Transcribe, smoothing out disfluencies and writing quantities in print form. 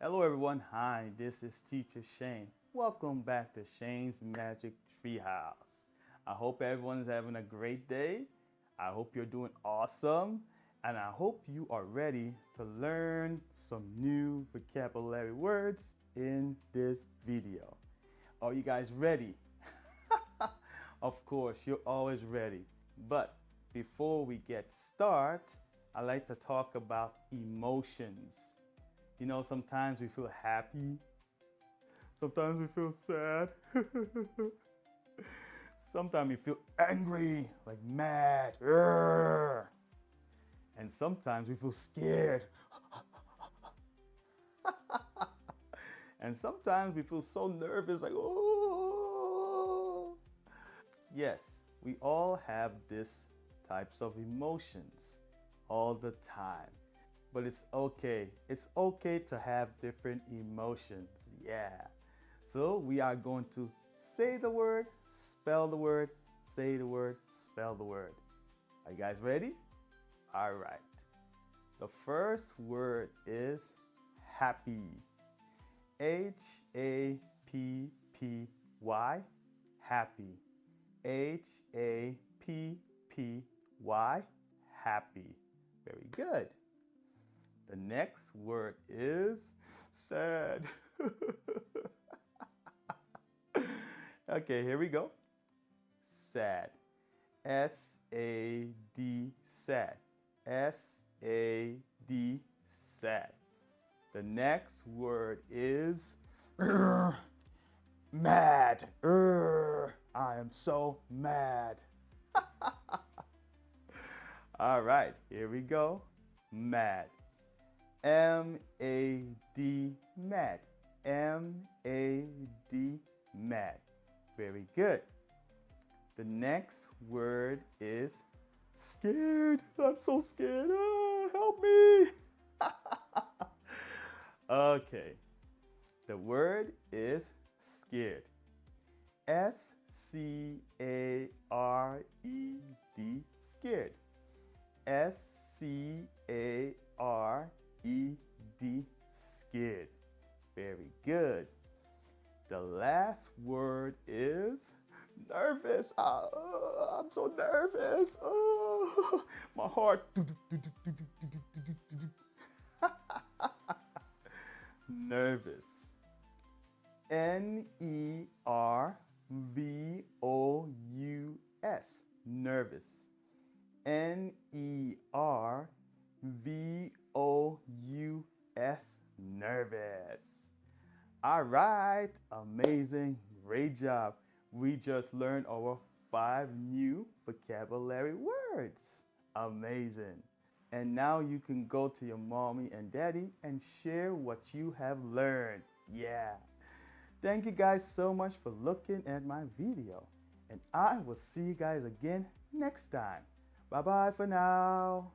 Hello everyone, hi, this is Teacher Shane. Welcome back to Shane's Magic Treehouse. I hope everyone's having a great day. I hope you're doing awesome. And I hope you are ready to learn some new vocabulary words in this video. Are you guys ready? Of course, you're always ready. But before we get started, I like to talk about emotions. You know, sometimes we feel happy, sometimes we feel sad, sometimes we feel angry, like mad, and sometimes we feel scared, and sometimes we feel so nervous, like, oh. Yes, we all have these types of emotions all the time. But it's okay. It's okay to have different emotions. Yeah. So we are going to say the word, spell the word, say the word, spell the word. Are you guys ready? All right. The first word is happy. Happy. Happy. Happy. Happy. Very good. The next word is sad. Okay, here we go. Sad. S-A-D, sad. S-A-D, sad. The next word is mad. I am so mad. All right, here we go. Mad. M-A-D, mad. M-A-D, mad. Very good. The next word is scared. I'm so scared. Help me. Okay. The word is scared. S-C-A-R-E-D, scared. S-C-A-R-E-D, scared. Very good. The last word is nervous. I'm so nervous. My heart. Nervous. N-E-R-V-O-U-S. Nervous. N-E-R-V-O-U-S. Nervous. All right, amazing, great job. We just learned our 5 new vocabulary words. Amazing. And now you can go to your mommy and daddy and share what you have learned. Yeah. Thank you guys so much for looking at my video. And I will see you guys again next time. Bye-bye for now.